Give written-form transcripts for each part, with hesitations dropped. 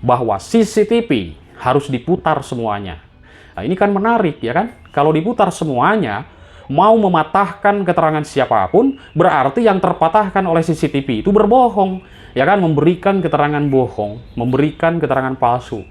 bahwa CCTV harus diputar semuanya. Nah, ini kan menarik ya kan? Kalau diputar semuanya, mau mematahkan keterangan siapapun, berarti yang terpatahkan oleh CCTV itu berbohong. Ya kan? Memberikan keterangan bohong, memberikan keterangan palsu.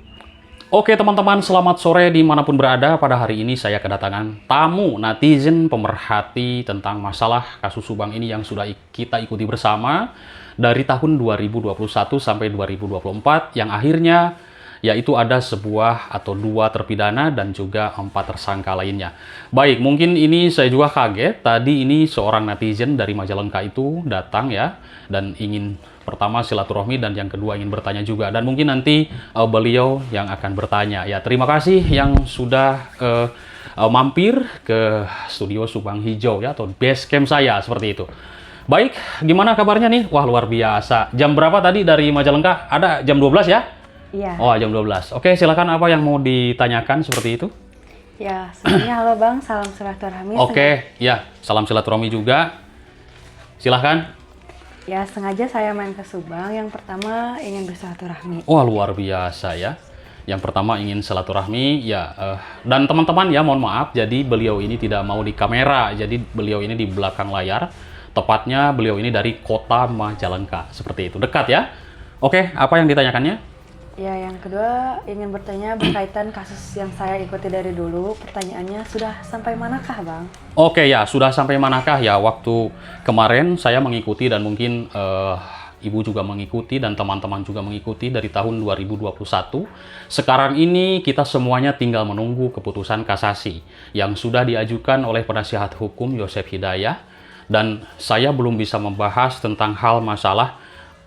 Oke teman-teman, selamat sore dimanapun berada. Pada hari ini saya kedatangan tamu netizen pemerhati tentang masalah kasus Subang ini yang sudah kita ikuti bersama dari tahun 2021 sampai 2024 yang akhirnya yaitu ada sebuah atau dua terpidana dan juga 4 tersangka lainnya. Baik, mungkin ini saya juga kaget. Tadi ini seorang netizen dari Majalengka itu datang ya, dan ingin pertama silaturahmi dan yang kedua ingin bertanya juga. Dan mungkin nanti beliau yang akan bertanya. Ya, terima kasih yang sudah mampir ke studio Subang Hijau ya, atau base camp saya seperti itu. Baik, gimana kabarnya nih? Wah, luar biasa. Jam berapa tadi dari Majalengka? Ada jam 12 ya? Iya. Oh, jam 12. Oke, silakan apa yang mau ditanyakan seperti itu? Ya, sebelumnya halo Bang, salam silaturahmi. Oke, ya, salam silaturahmi juga. Silahkan. Ya, sengaja saya main ke Subang. Yang pertama ingin bersilaturahmi. Wah, luar biasa ya. Yang pertama ingin silaturahmi, ya. Dan teman-teman ya, mohon maaf, jadi beliau ini tidak mau di kamera. Jadi beliau ini di belakang layar. Tepatnya beliau ini dari kota Majalengka. Seperti itu, dekat ya. Oke, apa yang ditanyakannya? Ya, yang kedua ingin bertanya berkaitan kasus yang saya ikuti dari dulu. Pertanyaannya, sudah sampai manakah Bang? Oke ya, sudah sampai manakah ya? Waktu kemarin saya mengikuti dan mungkin Ibu juga mengikuti dan teman-teman juga mengikuti dari tahun 2021. Sekarang ini kita semuanya tinggal menunggu keputusan kasasi yang sudah diajukan oleh penasihat hukum Yosef Hidayah, dan saya belum bisa membahas tentang hal masalah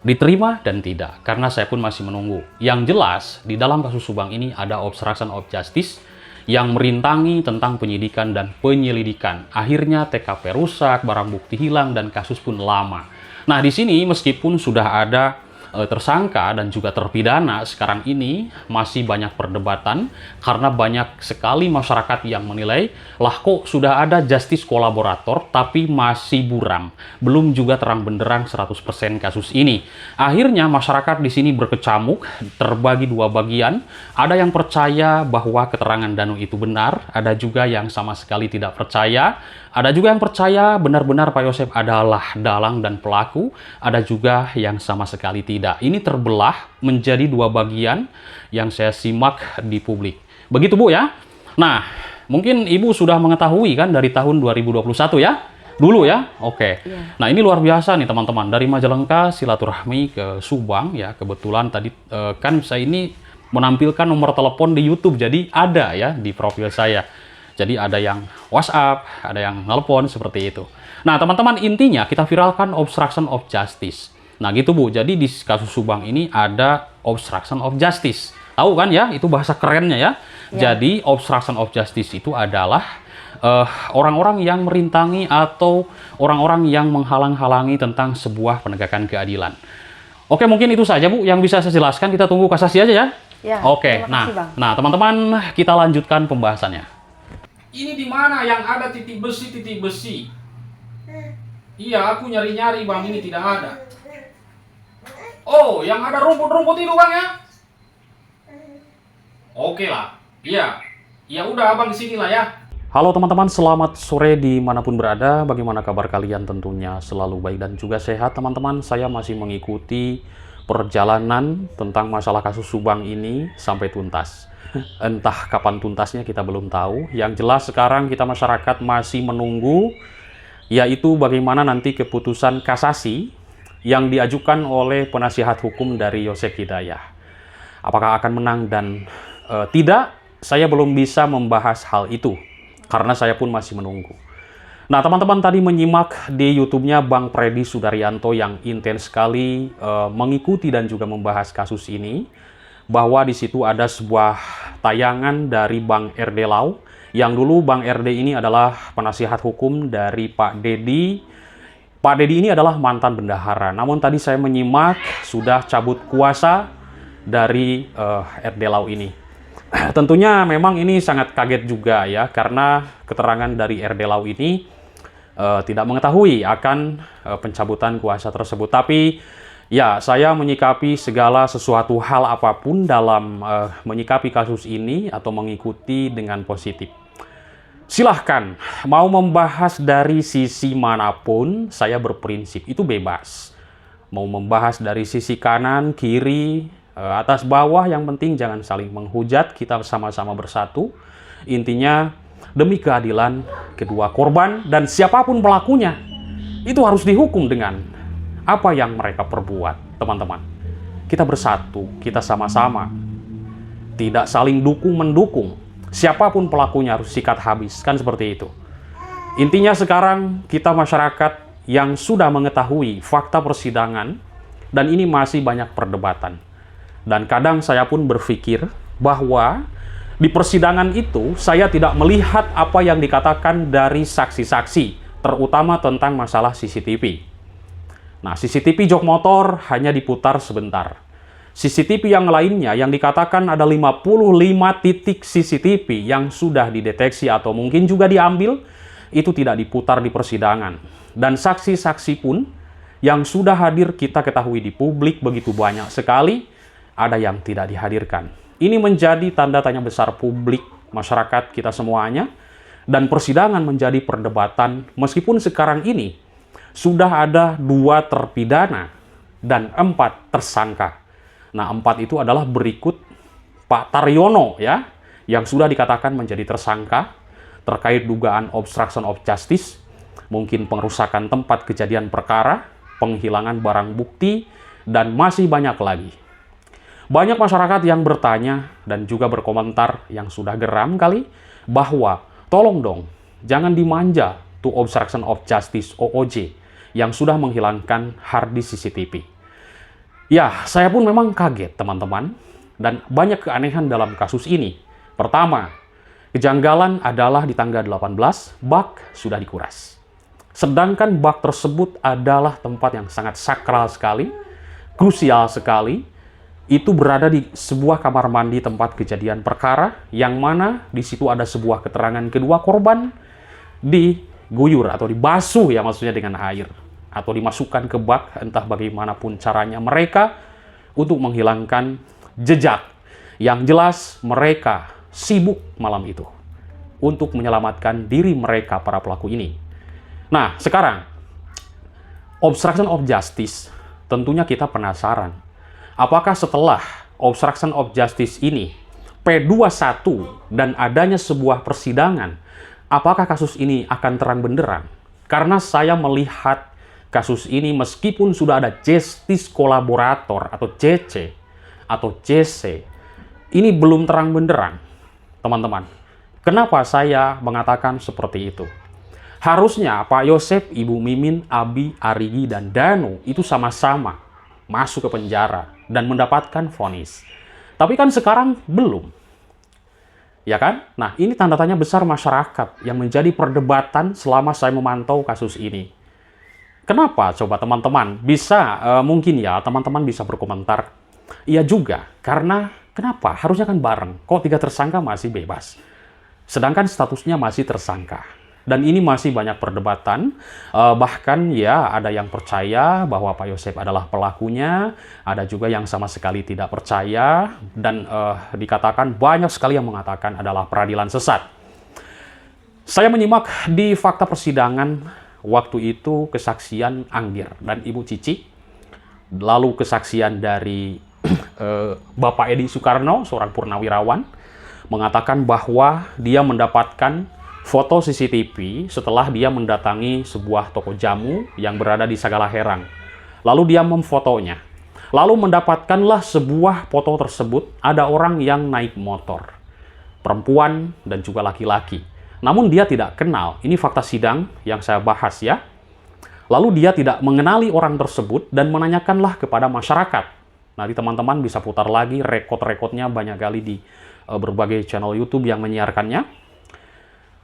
diterima dan tidak, karena saya pun masih menunggu. Yang jelas, di dalam kasus Subang ini ada obstruction of justice yang merintangi tentang penyidikan dan penyelidikan. Akhirnya TKP rusak, barang bukti hilang, dan kasus pun lama. Nah, di sini meskipun sudah ada tersangka dan juga terpidana, sekarang ini masih banyak perdebatan karena banyak sekali masyarakat yang menilai, lah kok sudah ada justice kolaborator tapi masih buram, belum juga terang benderang 100% kasus ini. Akhirnya masyarakat di sini berkecamuk, terbagi dua bagian. Ada yang percaya bahwa keterangan Danu itu benar, ada juga yang sama sekali tidak percaya. Ada juga yang percaya benar-benar Pak Yosef adalah dalang dan pelaku, ada juga yang sama sekali tidak. Ini terbelah menjadi dua bagian yang saya simak di publik. Begitu Bu ya? Nah, mungkin Ibu sudah mengetahui kan dari tahun 2021 ya? Dulu ya? Oke. Iya. Nah, ini luar biasa nih teman-teman. Dari Majalengka silaturahmi ke Subang ya. Kebetulan tadi kan saya ini menampilkan nomor telepon di YouTube, jadi ada ya di profil saya. Jadi ada yang WhatsApp, ada yang nelpon, seperti itu. Nah, teman-teman, intinya kita viralkan obstruction of justice. Nah, gitu Bu. Jadi di kasus Subang ini ada obstruction of justice. Tahu kan ya? Itu bahasa kerennya ya. Ya. Jadi obstruction of justice itu adalah orang-orang yang merintangi atau orang-orang yang menghalang-halangi tentang sebuah penegakan keadilan. Oke, mungkin itu saja Bu yang bisa saya jelaskan. Kita tunggu kasasi aja ya. Ya, Oke, terima kasih, Bang. nah teman-teman, kita lanjutkan pembahasannya. Ini di mana yang ada titik besi? Iya, aku nyari-nyari Bang, ini tidak ada. Oh, yang ada rumput-rumput itu Bang ya? Oke lah, iya. Ya udah Abang di sini lah ya. Halo teman-teman, selamat sore dimanapun berada. Bagaimana kabar kalian? Tentunya selalu baik dan juga sehat teman-teman. Saya masih mengikuti perjalanan tentang masalah kasus Subang ini sampai tuntas. Entah kapan tuntasnya kita belum tahu. Yang jelas sekarang kita masyarakat masih menunggu, yaitu bagaimana nanti keputusan kasasi yang diajukan oleh penasihat hukum dari Yosef Hidayah. Apakah akan menang dan tidak? Saya belum bisa membahas hal itu karena saya pun masih menunggu. Nah, teman-teman tadi menyimak di YouTube-nya Bang Freddy Sudaryanto yang intens sekali mengikuti dan juga membahas kasus ini, bahwa di situ ada sebuah tayangan dari Bang RD Lau, yang dulu Bang RD ini adalah penasihat hukum dari Pak Dedi. Pak Dedi ini adalah mantan bendahara. Namun tadi saya menyimak sudah cabut kuasa dari RD Lau ini. Tentunya memang ini sangat kaget juga ya, karena keterangan dari RD Lau ini tidak mengetahui akan pencabutan kuasa tersebut. Tapi Ya, saya menyikapi segala sesuatu hal apapun dalam menyikapi kasus ini atau mengikuti dengan positif. Silahkan, mau membahas dari sisi manapun, saya berprinsip itu bebas. Mau membahas dari sisi kanan, kiri, atas bawah, yang penting jangan saling menghujat, kita sama-sama bersatu. Intinya, demi keadilan kedua korban dan siapapun pelakunya, itu harus dihukum dengan apa yang mereka perbuat, teman-teman. Kita bersatu, kita sama-sama. Tidak saling dukung-mendukung. Siapapun pelakunya harus sikat habis, kan seperti itu. Intinya sekarang kita masyarakat yang sudah mengetahui fakta persidangan, dan ini masih banyak perdebatan. Dan kadang saya pun berpikir bahwa di persidangan itu saya tidak melihat apa yang dikatakan dari saksi-saksi, terutama tentang masalah CCTV. Nah, CCTV jok motor hanya diputar sebentar. CCTV yang lainnya yang dikatakan ada 55 titik CCTV yang sudah dideteksi atau mungkin juga diambil, itu tidak diputar di persidangan. Dan saksi-saksi pun yang sudah hadir kita ketahui di publik begitu banyak sekali, ada yang tidak dihadirkan. Ini menjadi tanda tanya besar publik, masyarakat kita semuanya, dan persidangan menjadi perdebatan meskipun sekarang ini sudah ada 2 terpidana dan 4 tersangka. Nah, 4 itu adalah berikut Pak Taryono ya, yang sudah dikatakan menjadi tersangka terkait dugaan obstruction of justice, mungkin pengerusakan tempat kejadian perkara, penghilangan barang bukti, dan masih banyak lagi. Banyak masyarakat yang bertanya dan juga berkomentar yang sudah geram kali, bahwa tolong dong, jangan dimanja to obstruction of justice OOJ yang sudah menghilangkan harddisk CCTV. Ya, saya pun memang kaget teman-teman, dan banyak keanehan dalam kasus ini. Pertama, kejanggalan adalah di tanggal 18, bak sudah dikuras. Sedangkan bak tersebut adalah tempat yang sangat sakral sekali, krusial sekali. Itu berada di sebuah kamar mandi tempat kejadian perkara, yang mana di situ ada sebuah keterangan kedua korban diguyur atau dibasuh ya, maksudnya dengan air, atau dimasukkan ke bak, entah bagaimanapun caranya mereka untuk menghilangkan jejak. Yang jelas mereka sibuk malam itu untuk menyelamatkan diri mereka, para pelaku ini. Nah, sekarang obstruction of justice, tentunya kita penasaran. Apakah setelah obstruction of justice ini P21 dan adanya sebuah persidangan, apakah kasus ini akan terang benderang? Karena saya melihat kasus ini meskipun sudah ada justice kolaborator atau JC atau JC, ini belum terang benderang, teman-teman. Kenapa saya mengatakan seperti itu? Harusnya Pak Yosep, Ibu Mimin, Abi, Arigi, dan Danu itu sama-sama masuk ke penjara dan mendapatkan vonis. Tapi kan sekarang belum. Ya kan? Nah, ini tanda tanya besar masyarakat yang menjadi perdebatan selama saya memantau kasus ini. Kenapa? Coba teman-teman bisa, mungkin ya, teman-teman bisa berkomentar. Iya juga, karena kenapa? Harusnya kan bareng. Kok 3 tersangka masih bebas? Sedangkan statusnya masih tersangka. Dan ini masih banyak perdebatan, bahkan ya ada yang percaya bahwa Pak Yosep adalah pelakunya, ada juga yang sama sekali tidak percaya, dan dikatakan banyak sekali yang mengatakan adalah peradilan sesat. Saya menyimak di fakta persidangan waktu itu kesaksian Anggir dan Ibu Cici, lalu kesaksian dari Bapak Edi Soekarno, seorang purnawirawan, mengatakan bahwa dia mendapatkan foto CCTV setelah dia mendatangi sebuah toko jamu yang berada di Sagala Herang. Lalu dia memfotonya. Lalu mendapatkanlah sebuah foto tersebut ada orang yang naik motor. Perempuan dan juga laki-laki. Namun dia tidak kenal. Ini fakta sidang yang saya bahas ya. Lalu dia tidak mengenali orang tersebut dan menanyakanlah kepada masyarakat. Nanti teman-teman bisa putar lagi rekod-rekodnya, banyak kali di berbagai channel YouTube yang menyiarkannya.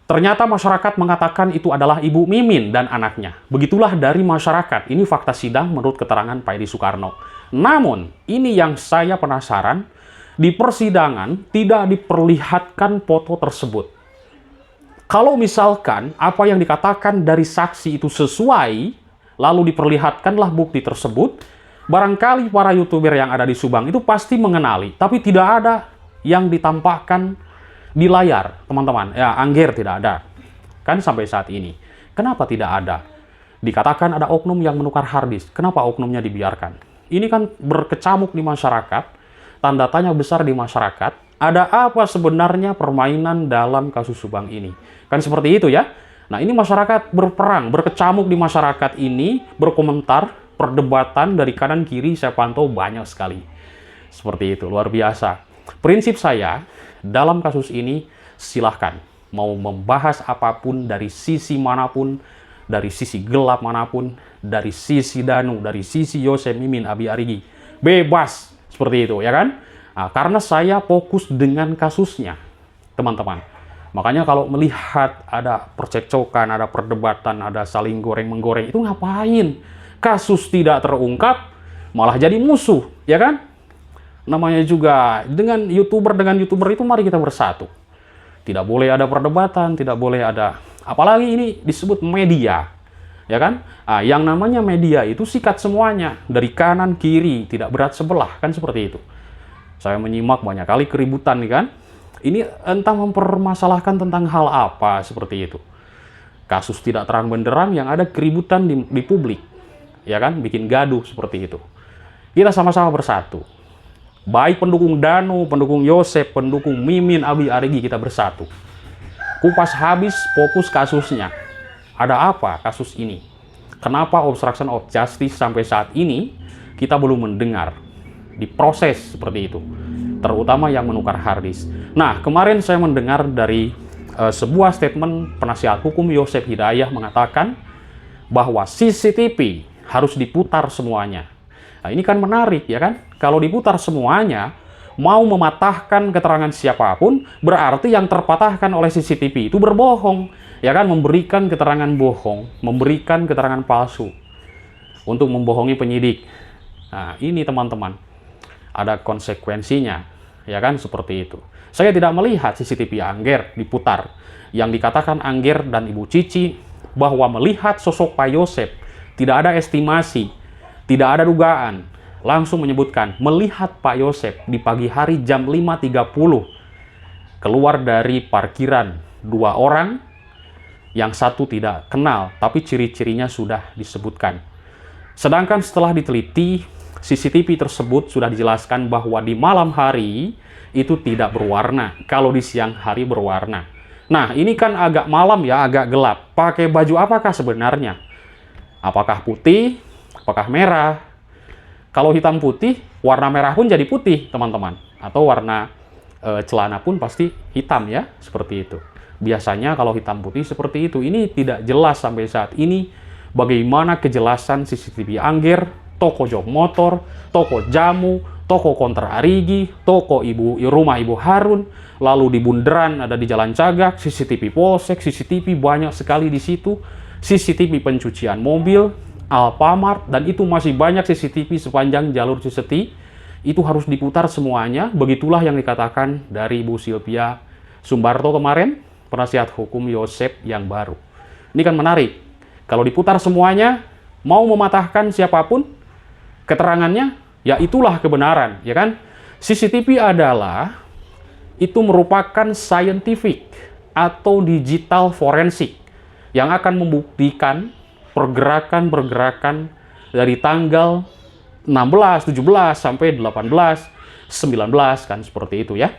Ternyata masyarakat mengatakan itu adalah Ibu Mimin dan anaknya. Begitulah dari masyarakat. Ini fakta sidang menurut keterangan Pak Edi Soekarno. Namun, ini yang saya penasaran, di persidangan tidak diperlihatkan foto tersebut. Kalau misalkan apa yang dikatakan dari saksi itu sesuai, lalu diperlihatkanlah bukti tersebut, Barangkali para YouTuber yang ada di Subang itu pasti mengenali, tapi tidak ada yang ditampakkan di layar, teman-teman. Ya, Angger tidak ada. Kan sampai saat ini. Kenapa tidak ada? Dikatakan ada oknum yang menukar harddisk. Kenapa oknumnya dibiarkan? Ini kan berkecamuk di masyarakat, tanda tanya besar di masyarakat. Ada apa sebenarnya permainan dalam kasus Subang ini? Kan seperti itu ya. Nah, ini masyarakat berperang, berkecamuk di masyarakat ini, berkomentar, perdebatan dari kanan kiri saya pantau banyak sekali. Seperti itu, luar biasa. Prinsip saya, dalam kasus ini silahkan mau membahas apapun dari sisi manapun, dari sisi gelap manapun, dari sisi Danu, dari sisi Yosep, Mimin, Abi Arigi. Bebas, seperti itu, ya kan? Nah, karena saya fokus dengan kasusnya, teman-teman. Makanya kalau melihat ada percekcokan, ada perdebatan, ada saling goreng-menggoreng, itu ngapain? Kasus tidak terungkap, malah jadi musuh, ya kan? Namanya juga dengan YouTuber itu mari kita bersatu. Tidak boleh ada perdebatan, tidak boleh ada, apalagi ini disebut media, ya kan? Nah, yang namanya media itu sikat semuanya, dari kanan kiri, tidak berat sebelah, kan seperti itu. Saya menyimak banyak kali keributan nih kan. Ini entah mempermasalahkan tentang hal apa seperti itu. Kasus tidak terang benderang yang ada keributan di publik. Ya kan, bikin gaduh seperti itu. Kita sama-sama bersatu. Baik pendukung Danu, pendukung Yosep, pendukung Mimin, Abi Arigi, kita bersatu. Kupas habis fokus kasusnya. Ada apa kasus ini? Kenapa obstruction of justice sampai saat ini kita belum mendengar diproses seperti itu? Terutama yang menukar harddisk. Nah, kemarin saya mendengar dari sebuah statement penasihat hukum Yosep Hidayah mengatakan bahwa CCTV harus diputar semuanya. Nah, ini kan menarik ya kan? Kalau diputar semuanya, mau mematahkan keterangan siapapun, berarti yang terpatahkan oleh CCTV itu berbohong. Ya kan? Memberikan keterangan bohong, memberikan keterangan palsu untuk membohongi penyidik. Nah, ini teman-teman, ada konsekuensinya. Ya kan, seperti itu. Saya tidak melihat CCTV Angger diputar. Yang dikatakan Angger dan Ibu Cici bahwa melihat sosok Pak Yosep, tidak ada estimasi, tidak ada dugaan. Langsung menyebutkan melihat Pak Yosep di pagi hari jam 5.30 keluar dari parkiran 2 orang, yang satu tidak kenal, tapi ciri-cirinya sudah disebutkan. Sedangkan setelah diteliti, CCTV tersebut sudah dijelaskan bahwa di malam hari itu tidak berwarna, kalau di siang hari berwarna. Nah, ini kan agak malam ya, agak gelap. Pakai baju apakah sebenarnya? Apakah putih? Apakah merah? Kalau hitam putih, warna merah pun jadi putih, teman-teman. Atau warna celana pun pasti hitam ya, seperti itu. Biasanya kalau hitam putih seperti itu. Ini tidak jelas sampai saat ini bagaimana kejelasan CCTV Angger, toko jok motor, toko jamu, toko konter Arigi, toko rumah Ibu Harun, lalu di Bundaran ada di Jalan Cagak, CCTV Polsek, CCTV banyak sekali di situ, CCTV pencucian mobil, Alfamart, dan itu masih banyak CCTV sepanjang jalur Ciseti. Itu harus diputar semuanya. Begitulah yang dikatakan dari Bu Sylvia Sumbarto kemarin, penasihat hukum Yosep yang baru. Ini kan menarik. Kalau diputar semuanya, mau mematahkan siapapun keterangannya, ya itulah kebenaran, ya kan? CCTV adalah itu merupakan scientific atau digital forensik yang akan membuktikan pergerakan-pergerakan dari tanggal 16, 17 sampai 18, 19 kan seperti itu ya.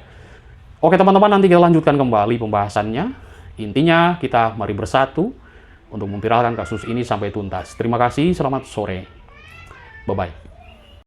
Oke teman-teman, nanti kita lanjutkan kembali pembahasannya. Intinya kita mari bersatu untuk memviralkan kasus ini sampai tuntas. Terima kasih, selamat sore. Bye-bye.